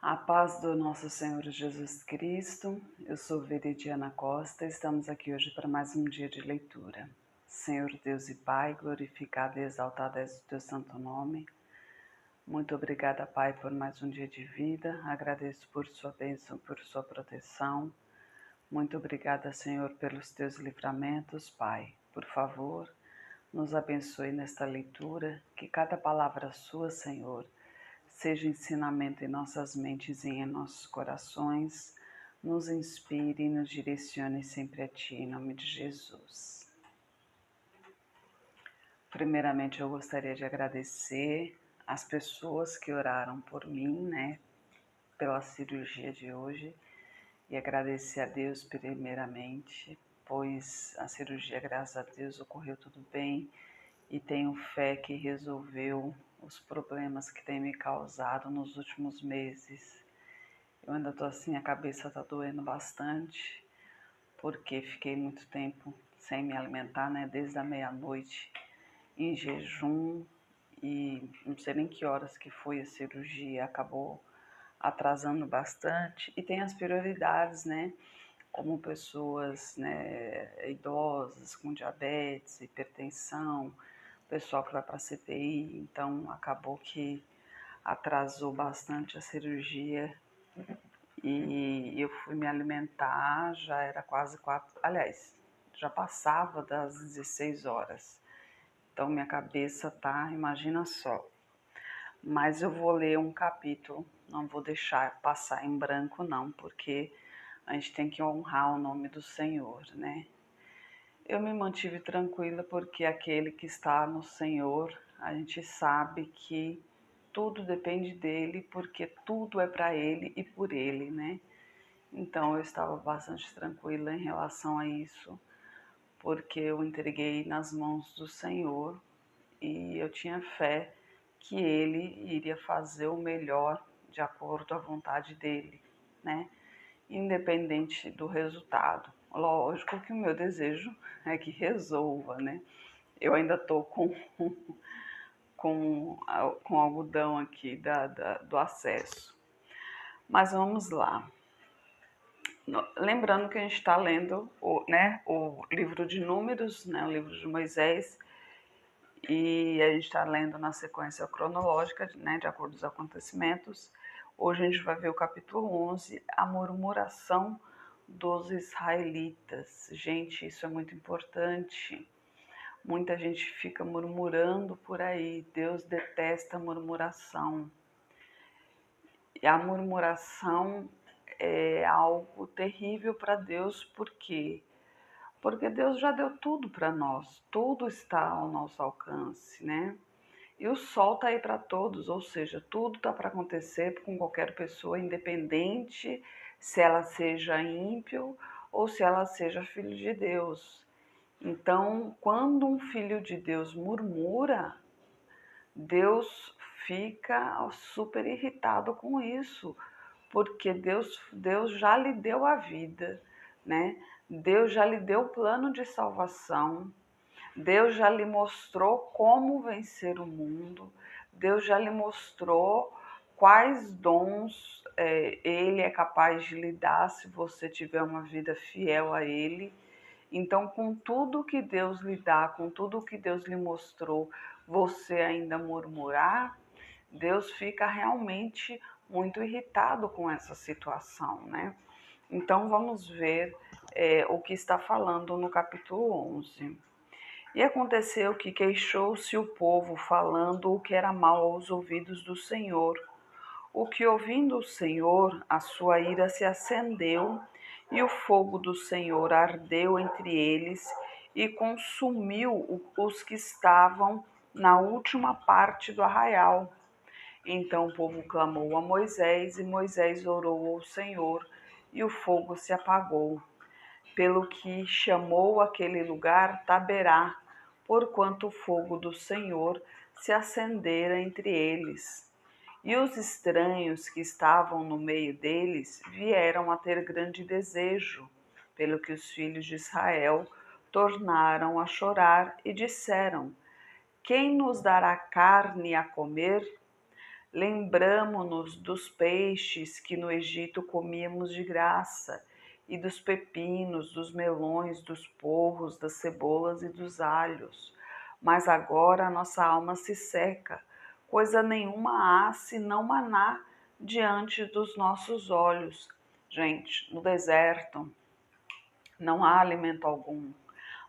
A paz do nosso Senhor Jesus Cristo, eu sou Veridiana Costa, estamos aqui hoje para mais um dia de leitura. Senhor Deus e Pai, glorificado e exaltado és o teu santo nome. Muito obrigada, Pai, por mais um dia de vida, agradeço por sua bênção, por sua proteção. Muito obrigada, Senhor, pelos teus livramentos, Pai. Por favor, nos abençoe nesta leitura, que cada palavra sua, Senhor, seja ensinamento em nossas mentes e em nossos corações, nos inspire e nos direcione sempre a Ti, em nome de Jesus. Primeiramente, eu gostaria de agradecer as pessoas que oraram por mim, pela cirurgia de hoje, e agradecer a Deus primeiramente, pois a cirurgia, graças a Deus, ocorreu tudo bem e tenho fé que resolveu os problemas que tem me causado nos últimos meses. Eu ainda tô assim, a cabeça tá doendo bastante, porque fiquei muito tempo sem me alimentar, desde a meia-noite, em jejum, e não sei nem que horas que foi a cirurgia, acabou atrasando bastante. E tem as prioridades, como pessoas, idosas, com diabetes, hipertensão, pessoal que vai para a CTI, então acabou que atrasou bastante a cirurgia e eu fui me alimentar, já era quase 4, aliás, já passava das 16 horas. Então minha cabeça tá, imagina só. Mas eu vou ler um capítulo, não vou deixar passar em branco não, porque a gente tem que honrar o nome do Senhor, Eu me mantive tranquila porque aquele que está no Senhor, a gente sabe que tudo depende dele, porque tudo é para ele e por ele, Então eu estava bastante tranquila em relação a isso, porque eu entreguei nas mãos do Senhor e eu tinha fé que ele iria fazer o melhor de acordo à vontade dele, Independente do resultado. Lógico que o meu desejo é que resolva, Eu ainda estou com algodão aqui do acesso. Mas vamos lá. Lembrando que a gente está lendo o livro de Números, o livro de Moisés, e a gente está lendo na sequência cronológica, de acordo com os acontecimentos. Hoje a gente vai ver o capítulo 11, a murmuração dos israelitas. Gente, isso é muito importante. Muita gente fica murmurando por aí. Deus detesta a murmuração. E a murmuração é algo terrível para Deus, por quê? Porque Deus já deu tudo para nós, tudo está ao nosso alcance, E o sol está aí para todos, ou seja, tudo está para acontecer com qualquer pessoa, independente se ela seja ímpio ou se ela seja filho de Deus. Então, quando um filho de Deus murmura, Deus fica super irritado com isso, porque Deus já lhe deu a vida, Deus já lhe deu o plano de salvação, Deus já lhe mostrou como vencer o mundo, Deus já lhe mostrou quais dons Ele é capaz de lhe dar se você tiver uma vida fiel a Ele. Então, com tudo que Deus lhe dá, com tudo que Deus lhe mostrou, você ainda murmurar, Deus fica realmente muito irritado com essa situação, Então, vamos ver o que está falando no capítulo 11. E aconteceu que queixou-se o povo, falando o que era mal aos ouvidos do Senhor. O que, ouvindo o Senhor, a sua ira se acendeu, e o fogo do Senhor ardeu entre eles e consumiu os que estavam na última parte do arraial. Então o povo clamou a Moisés, e Moisés orou ao Senhor, e o fogo se apagou. Pelo que chamou aquele lugar Taberá, porquanto o fogo do Senhor se acendera entre eles. E os estranhos que estavam no meio deles vieram a ter grande desejo, pelo que os filhos de Israel tornaram a chorar e disseram: Quem nos dará carne a comer? Lembramo-nos dos peixes que no Egito comíamos de graça, e dos pepinos, dos melões, dos porros, das cebolas e dos alhos. Mas agora a nossa alma se seca, coisa nenhuma há senão maná diante dos nossos olhos. Gente, no deserto não há alimento algum.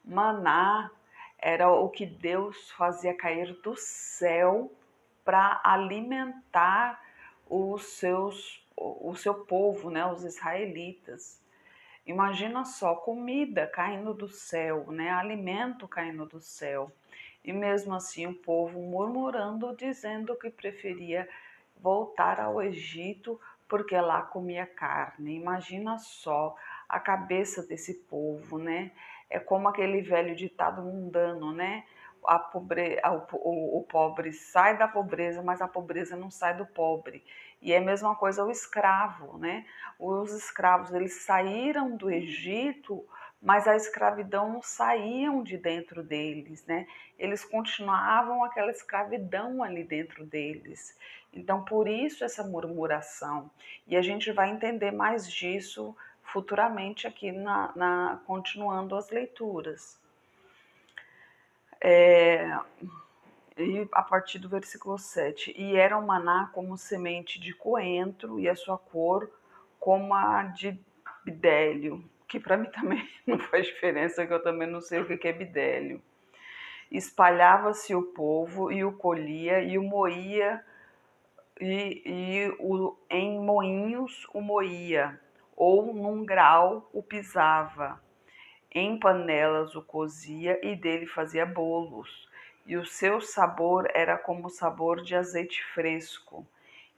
Maná era o que Deus fazia cair do céu para alimentar o seu povo, né, os israelitas. Imagina só, comida caindo do céu, né, alimento caindo do céu. E mesmo assim o povo murmurando, dizendo que preferia voltar ao Egito porque lá comia carne. Imagina só a cabeça desse povo, né? É como aquele velho ditado mundano, né? O pobre sai da pobreza, mas a pobreza não sai do pobre. E é a mesma coisa o escravo, né? Os escravos, eles saíram do Egito, mas a escravidão não saíam de dentro deles, né? Eles continuavam aquela escravidão ali dentro deles. Então, por isso essa murmuração. E a gente vai entender mais disso futuramente aqui continuando as leituras. E a partir do versículo 7. E era o maná como semente de coentro, e a sua cor como a de bidélio, que para mim também não faz diferença, que eu também não sei o que é bidélio. Espalhava-se o povo e o colhia e o moía, em moinhos o moía, ou num grau o pisava. Em panelas o cozia e dele fazia bolos, e o seu sabor era como o sabor de azeite fresco.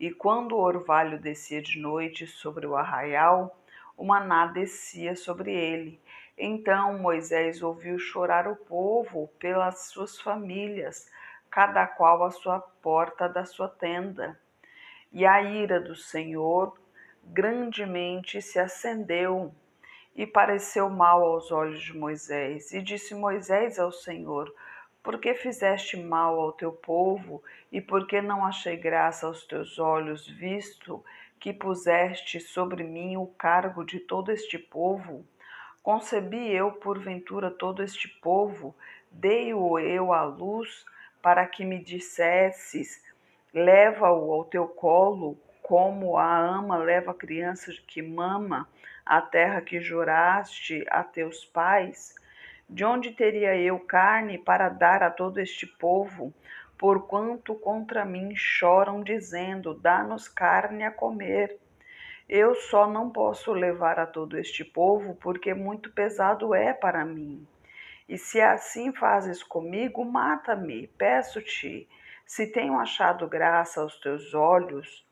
E quando o orvalho descia de noite sobre o arraial, o maná descia sobre ele. Então Moisés ouviu chorar o povo pelas suas famílias, cada qual à sua porta da sua tenda. E a ira do Senhor grandemente se acendeu e pareceu mal aos olhos de Moisés. E disse Moisés ao Senhor: por que fizeste mal ao teu povo, e por que não achei graça aos teus olhos, visto que puseste sobre mim o cargo de todo este povo? Concebi eu, porventura, todo este povo? Dei-o eu à luz, para que me dissesses: leva-o ao teu colo, como a ama leva a criança que mama, a terra que juraste a teus pais? De onde teria eu carne para dar a todo este povo? Porquanto contra mim choram, dizendo: dá-nos carne a comer. Eu só não posso levar a todo este povo, porque muito pesado é para mim. E se assim fazes comigo, mata-me, peço-te, se tenho achado graça aos teus olhos,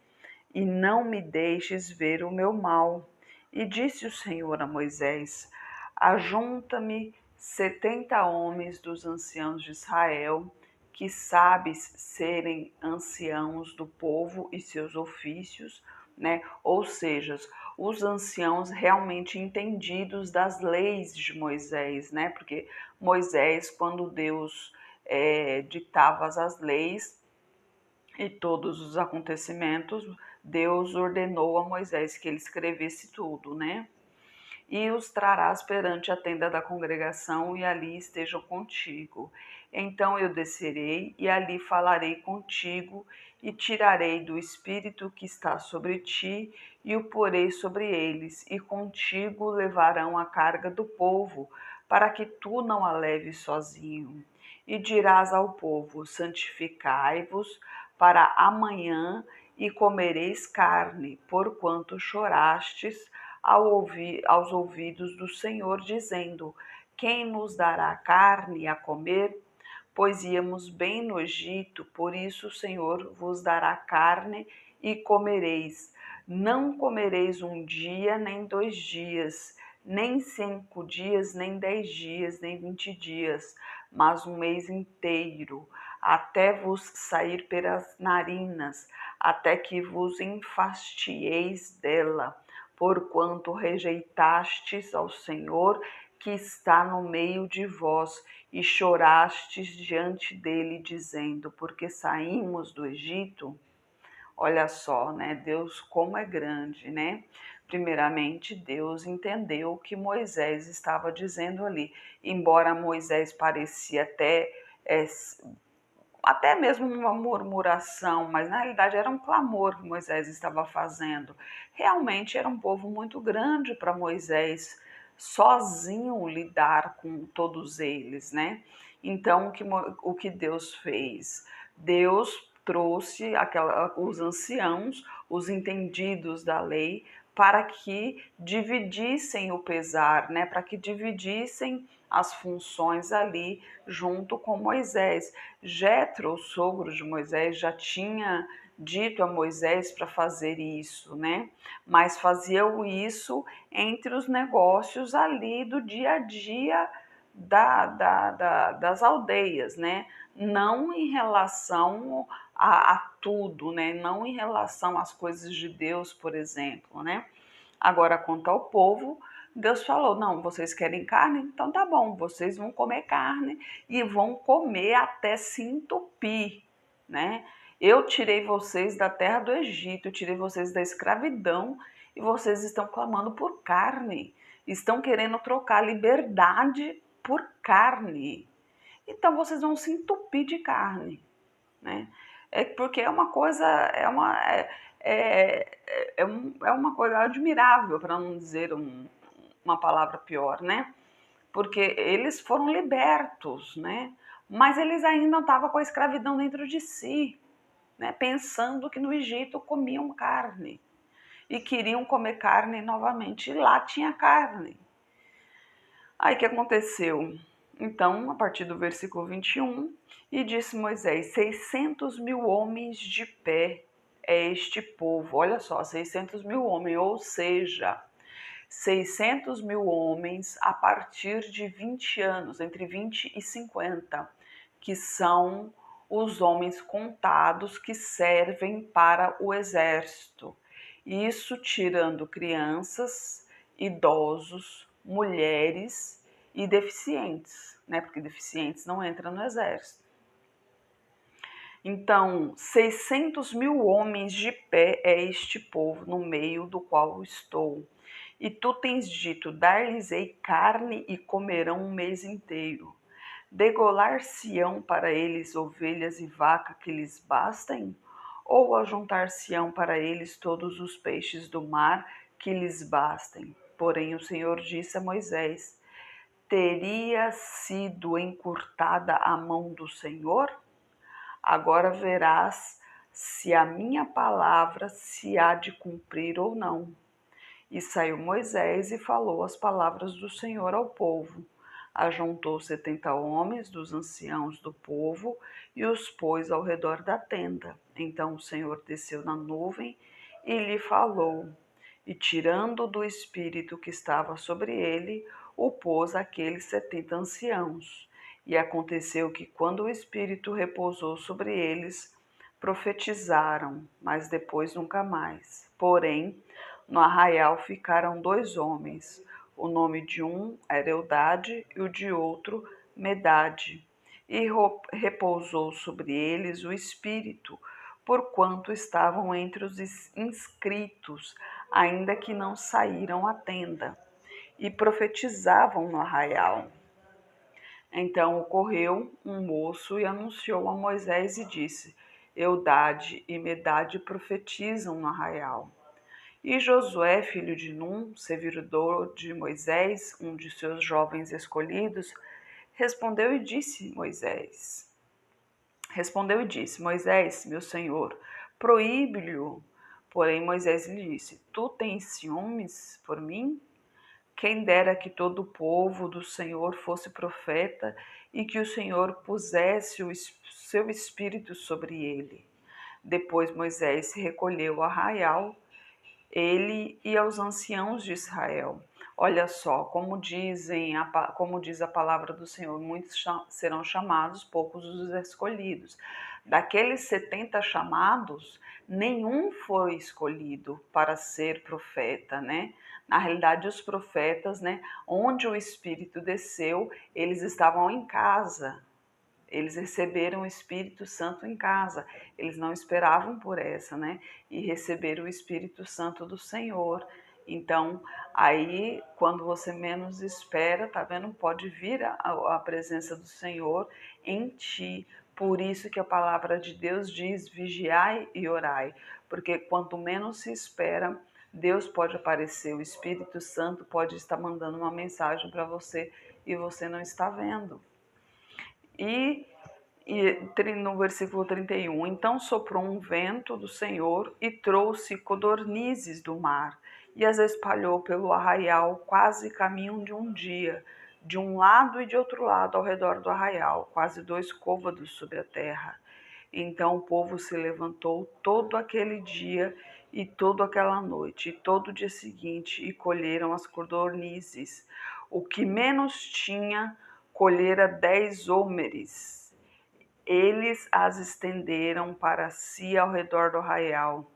e não me deixes ver o meu mal. E disse o Senhor a Moisés: ajunta-me 70 homens dos anciãos de Israel, que sabes serem anciãos do povo e seus ofícios, né? Ou seja, os anciãos realmente entendidos das leis de Moisés, né? Porque Moisés, quando Deus ditava as leis e todos os acontecimentos, Deus ordenou a Moisés que ele escrevesse tudo, né? E os trarás perante a tenda da congregação, e ali estejam contigo. Então eu descerei, e ali falarei contigo, e tirarei do espírito que está sobre ti, e o porei sobre eles, e contigo levarão a carga do povo, para que tu não a leves sozinho. E dirás ao povo: santificai-vos para amanhã, e comereis carne, porquanto chorastes aos ouvidos do Senhor, dizendo: quem nos dará carne a comer? Pois íamos bem no Egito, por isso o Senhor vos dará carne e comereis. Não comereis um dia, nem 2 dias, nem 5 dias, nem 10 dias, nem 20 dias, mas um mês inteiro, até vos sair pelas narinas, até que vos enfastieis dela, porquanto rejeitastes ao Senhor, que está no meio de vós, e chorastes diante dele, dizendo: porque saímos do Egito? Olha só, né? Deus como é grande, né? Primeiramente, Deus entendeu o que Moisés estava dizendo ali. Embora Moisés parecia é, até mesmo uma murmuração, mas na realidade era um clamor que Moisés estava fazendo. Realmente era um povo muito grande para Moisés sozinho lidar com todos eles, né? Então o que Deus fez? Deus trouxe os anciãos, os entendidos da lei, para que dividissem o pesar, né? Para que dividissem as funções ali junto com Moisés. Jetro, o sogro de Moisés, já tinha dito a Moisés para fazer isso, né? Mas faziam isso entre os negócios ali do dia a dia das aldeias, né? Não em relação a tudo, né? Não em relação às coisas de Deus, por exemplo, né? Agora, quanto ao povo, Deus falou: não, vocês querem carne? Então tá bom, vocês vão comer carne e vão comer até se entupir, né? Eu tirei vocês da terra do Egito, eu tirei vocês da escravidão e vocês estão clamando por carne, estão querendo trocar liberdade por carne. Então vocês vão se entupir de carne, né? É porque é uma coisa, é uma coisa admirável, para não dizer uma palavra pior, né? Porque eles foram libertos, né? Mas eles ainda estavam com a escravidão dentro de si, né? Pensando que no Egito comiam carne e queriam comer carne novamente. E lá tinha carne. Aí o que aconteceu? Então, a partir do versículo 21, e disse Moisés: 600.000 homens de pé é este povo. Olha só, 600.000 homens, ou seja, 600.000 homens a partir de 20 anos, entre 20 e 50, que são os homens contados que servem para o exército. Isso tirando crianças, idosos, mulheres e deficientes, né? Porque deficientes não entram no exército. Então, 600.000 homens de pé é este povo no meio do qual estou. E tu tens dito: dar-lhes-ei carne e comerão um mês inteiro. Degolar-se-ão para eles ovelhas e vaca que lhes bastem? Ou ajuntar-se-ão para eles todos os peixes do mar que lhes bastem? Porém o Senhor disse a Moisés: teria sido encurtada a mão do Senhor? Agora verás se a minha palavra se há de cumprir ou não. E saiu Moisés e falou as palavras do Senhor ao povo. Ajuntou 70 homens dos anciãos do povo e os pôs ao redor da tenda. Então o Senhor desceu na nuvem e lhe falou. E tirando do espírito que estava sobre ele, o pôs aqueles 70 anciãos. E aconteceu que, quando o espírito repousou sobre eles, profetizaram, mas depois nunca mais. Porém, no arraial ficaram 2 homens. O nome de um era Eldade e o de outro Medade. E repousou sobre eles o espírito, porquanto estavam entre os inscritos, ainda que não saíram à tenda, e profetizavam no arraial. Então ocorreu um moço e anunciou a Moisés e disse: Eldade e Medade profetizam no arraial. E Josué, filho de Num, servidor de Moisés, um de seus jovens escolhidos, respondeu e disse: Moisés, meu senhor, proíbe-lhe. Porém Moisés lhe disse: tu tens ciúmes por mim? Quem dera que todo o povo do Senhor fosse profeta e que o Senhor pusesse o seu espírito sobre ele. Depois Moisés se recolheu ao arraial, ele e aos anciãos de Israel. Olha só, como diz a palavra do Senhor, muitos serão chamados, poucos os escolhidos. Daqueles 70 chamados, nenhum foi escolhido para ser profeta, né? Na realidade, os profetas, né, onde o Espírito desceu, eles estavam em casa. Eles receberam o Espírito Santo em casa, eles não esperavam por essa, né? E receberam o Espírito Santo do Senhor. Então, aí, quando você menos espera, tá vendo? Pode vir a presença do Senhor em ti. Por isso que a palavra de Deus diz: vigiai e orai, porque quanto menos se espera, Deus pode aparecer, o Espírito Santo pode estar mandando uma mensagem para você e você não está vendo. E no versículo 31, então soprou um vento do Senhor e trouxe codornizes do mar e as espalhou pelo arraial, quase caminho de um dia, de um lado e de outro lado ao redor do arraial, quase 2 côvados sobre a terra. Então o povo se levantou todo aquele dia e toda aquela noite, e todo o dia seguinte, e colheram as codornizes. O que menos tinha, colhera 10 hômeres. Eles as estenderam para si ao redor do arraial.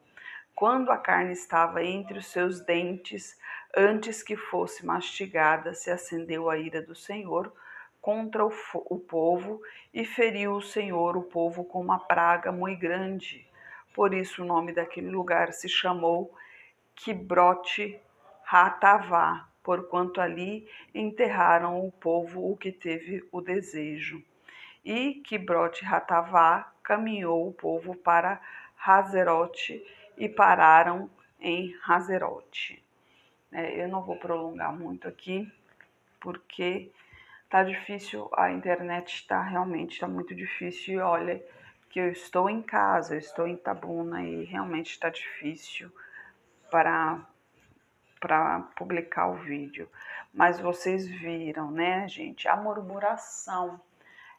Quando a carne estava entre os seus dentes, antes que fosse mastigada, se acendeu a ira do Senhor contra o povo e feriu o Senhor o povo com uma praga muito grande. Por isso o nome daquele lugar se chamou Quibrote Hatavá, porquanto ali enterraram o povo o que teve o desejo. E Quibrote Hatavá caminhou o povo para Hazerote e pararam em Hazerote. Eu não vou prolongar muito aqui, porque tá difícil, a internet realmente muito difícil. E olha que eu estou em casa, eu estou em Itabuna e realmente está difícil para publicar o vídeo. Mas vocês viram, né, gente? A murmuração,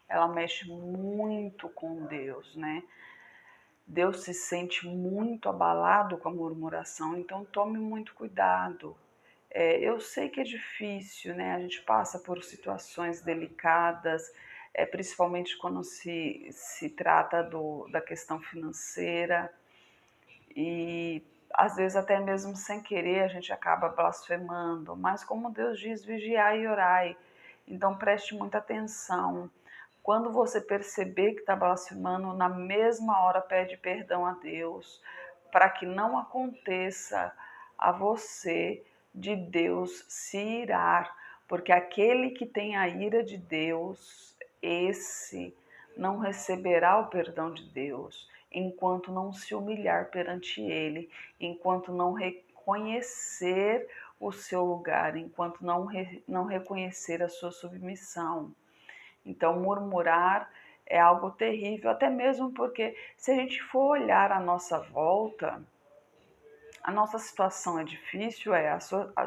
ela mexe muito com Deus, né? Deus se sente muito abalado com a murmuração, então tome muito cuidado. Eu sei que é difícil, né? A gente passa por situações delicadas, principalmente quando se trata da questão financeira, e às vezes até mesmo sem querer a gente acaba blasfemando, mas como Deus diz, vigiai e orai, então preste muita atenção. Quando você perceber que está blasfemando, na mesma hora pede perdão a Deus, para que não aconteça a você de Deus se irar, porque aquele que tem a ira de Deus, esse não receberá o perdão de Deus, enquanto não se humilhar perante Ele, enquanto não reconhecer o seu lugar, enquanto não reconhecer a sua submissão. Então, murmurar é algo terrível, até mesmo porque se a gente for olhar à nossa volta, a nossa situação é difícil,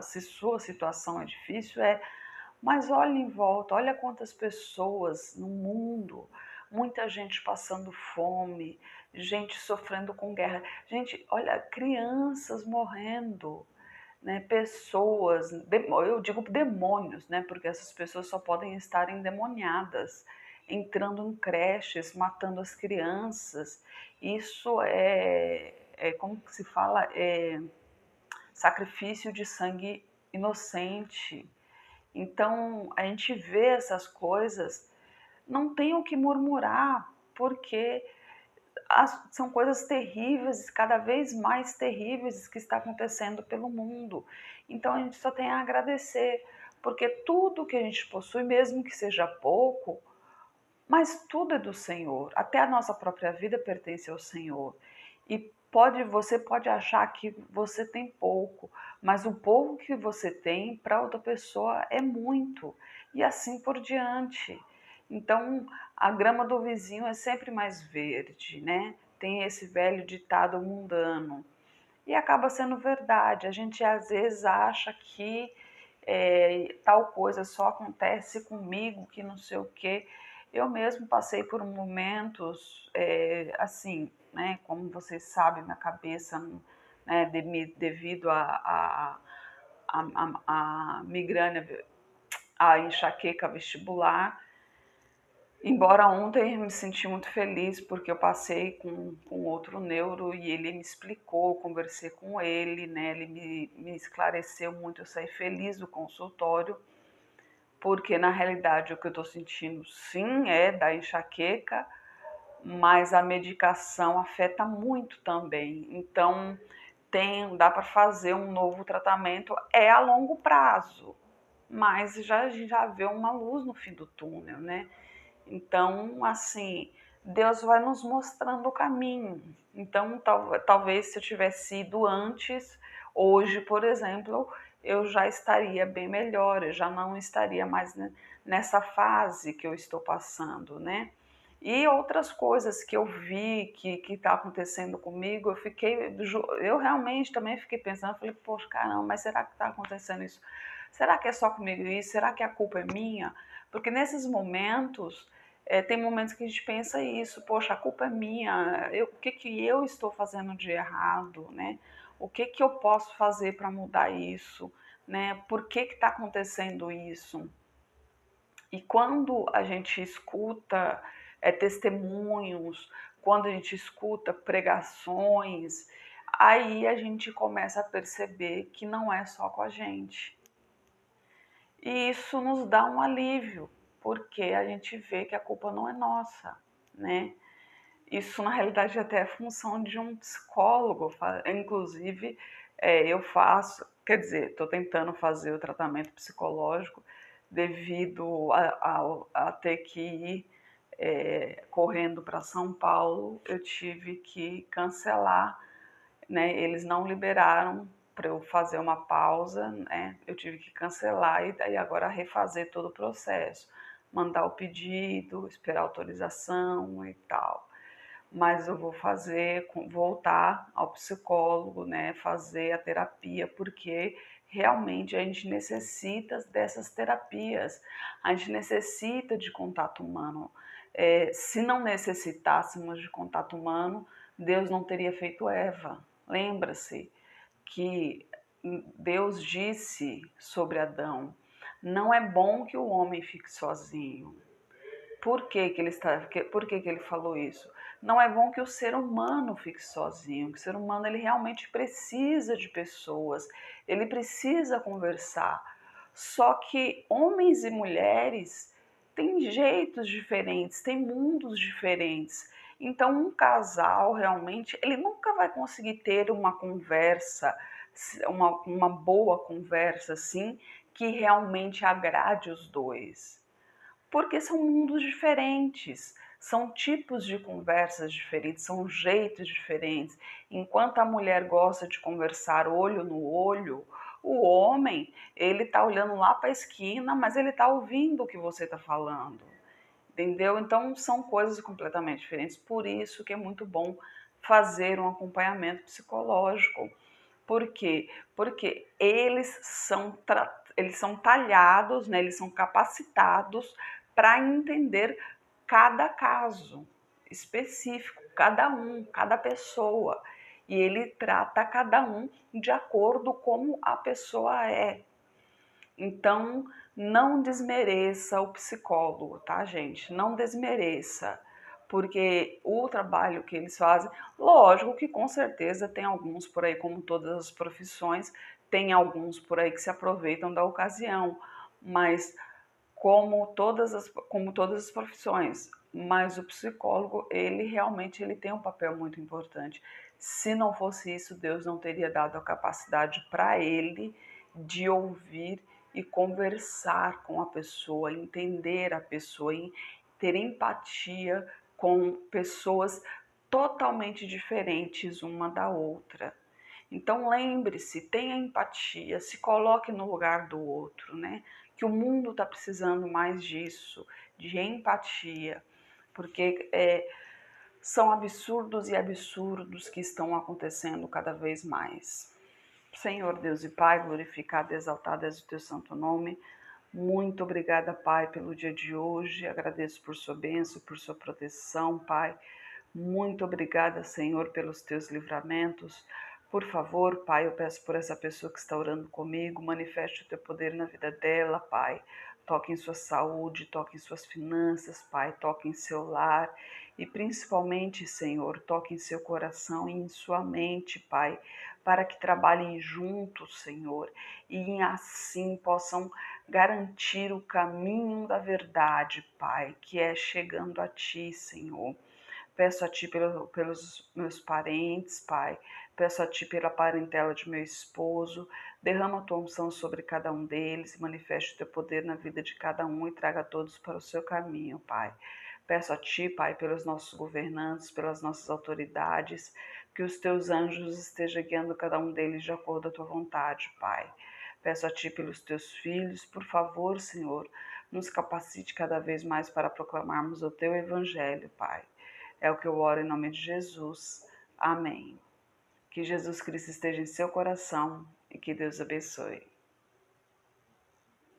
se sua situação é difícil, mas olha em volta, olha quantas pessoas no mundo, muita gente passando fome, gente sofrendo com guerra, gente, olha, crianças morrendo, né, pessoas, eu digo demônios, né, porque essas pessoas só podem estar endemoniadas, entrando em creches, matando as crianças. Isso como que se fala? Sacrifício de sangue inocente. Então, a gente vê essas coisas, não tem o que murmurar, porque são coisas terríveis, cada vez mais terríveis que está acontecendo pelo mundo. Então, a gente só tem a agradecer, porque tudo que a gente possui, mesmo que seja pouco, mas tudo é do Senhor, até a nossa própria vida pertence ao Senhor. E você pode achar que você tem pouco, mas o pouco que você tem para outra pessoa é muito, e assim por diante. Então, a grama do vizinho é sempre mais verde, né? Tem esse velho ditado mundano. E acaba sendo verdade. A gente às vezes acha que tal coisa só acontece comigo, que não sei o quê. Eu mesmo passei por momentos assim, né? Como vocês sabem, minha cabeça, né, devido a migrânia, a enxaqueca vestibular. Embora ontem eu me senti muito feliz porque eu passei com outro neuro e ele me explicou, eu conversei com ele, né? Ele me esclareceu muito, eu saí feliz do consultório, porque na realidade o que eu estou sentindo sim é da enxaqueca, mas a medicação afeta muito também. Então dá para fazer um novo tratamento, é a longo prazo, mas a gente já vê uma luz no fim do túnel, né? Então, assim, Deus vai nos mostrando o caminho. Então, talvez se eu tivesse ido antes, hoje, por exemplo, eu já estaria bem melhor, eu já não estaria mais nessa fase que eu estou passando, né? E outras coisas que eu vi que está acontecendo comigo, eu realmente também fiquei pensando, falei, poxa, caramba, mas será que está acontecendo isso? Será que é só comigo isso? Será que a culpa é minha? Porque nesses momentos, tem momentos que a gente pensa isso, poxa, a culpa é minha, o que eu estou fazendo de errado, né? O que eu posso fazer para mudar isso, né? Por que está acontecendo isso? E quando a gente escuta testemunhos, quando a gente escuta pregações, aí a gente começa a perceber que não é só com a gente. E isso nos dá um alívio, porque a gente vê que a culpa não é nossa, né? Isso, na realidade, até é função de um psicólogo. Inclusive, eu faço, quer dizer, estou tentando fazer o tratamento psicológico devido a ter que ir correndo para São Paulo. Eu tive que cancelar, né? Eles não liberaram para eu fazer uma pausa, né? Eu tive que cancelar e daí agora refazer todo o processo, mandar o pedido, esperar autorização e tal. Mas eu vou voltar ao psicólogo, né? Fazer a terapia, porque realmente a gente necessita dessas terapias, a gente necessita de contato humano. Se não necessitássemos de contato humano, Deus não teria feito Eva. Lembra-se que Deus disse sobre Adão: não é bom que o homem fique sozinho. Por que ele falou isso? Não é bom que o ser humano fique sozinho, que o ser humano ele realmente precisa de pessoas, ele precisa conversar. Só que homens e mulheres têm jeitos diferentes, têm mundos diferentes. Então, um casal realmente, ele nunca vai conseguir ter uma conversa, uma boa conversa assim, que realmente agrade os dois, porque são mundos diferentes, são tipos de conversas diferentes, são jeitos diferentes. Enquanto a mulher gosta de conversar olho no olho, o homem, ele tá olhando lá para a esquina, mas ele tá ouvindo o que você tá falando. Entendeu? Então são coisas completamente diferentes. Por isso que é muito bom fazer um acompanhamento psicológico. Por quê? Porque eles são talhados, né? Eles são capacitados para entender cada caso específico, cada pessoa. E ele trata cada um de acordo com a pessoa é. Então, não desmereça o psicólogo, tá, gente? Não desmereça, porque o trabalho que eles fazem, lógico que com certeza tem alguns por aí, como todas as profissões, tem alguns por aí que se aproveitam da ocasião, mas como todas as profissões, mas o psicólogo, ele realmente ele tem um papel muito importante. Se não fosse isso, Deus não teria dado a capacidade para ele de ouvir e conversar com a pessoa, entender a pessoa, ter empatia com pessoas totalmente diferentes uma da outra. Então lembre-se, tenha empatia, se coloque no lugar do outro, né? Que o mundo está precisando mais disso, de empatia, porque são absurdos e absurdos que estão acontecendo cada vez mais. Senhor Deus e Pai, glorificado e exaltado és o teu santo nome. Muito obrigada, Pai, pelo dia de hoje. Agradeço por sua bênção, por sua proteção, Pai. Muito obrigada, Senhor, pelos teus livramentos. Por favor, Pai, eu peço por essa pessoa que está orando comigo, manifeste o teu poder na vida dela, Pai. Toque em sua saúde, toque em suas finanças, Pai, toque em seu lar e principalmente, Senhor, toque em seu coração e em sua mente, Pai, para que trabalhem juntos, Senhor, e assim possam garantir o caminho da verdade, Pai, que é chegando a Ti, Senhor. Peço a Ti pelos meus parentes, Pai. Peço a Ti pela parentela de meu esposo. Derrama a Tua unção sobre cada um deles, manifeste o Teu poder na vida de cada um e traga todos para o Seu caminho, Pai. Peço a Ti, Pai, pelos nossos governantes, pelas nossas autoridades, que os Teus anjos estejam guiando cada um deles de acordo com a Tua vontade, Pai. Peço a Ti pelos Teus filhos, por favor, Senhor, nos capacite cada vez mais para proclamarmos o Teu Evangelho, Pai. É o que eu oro em nome de Jesus. Amém. Que Jesus Cristo esteja em seu coração e que Deus abençoe.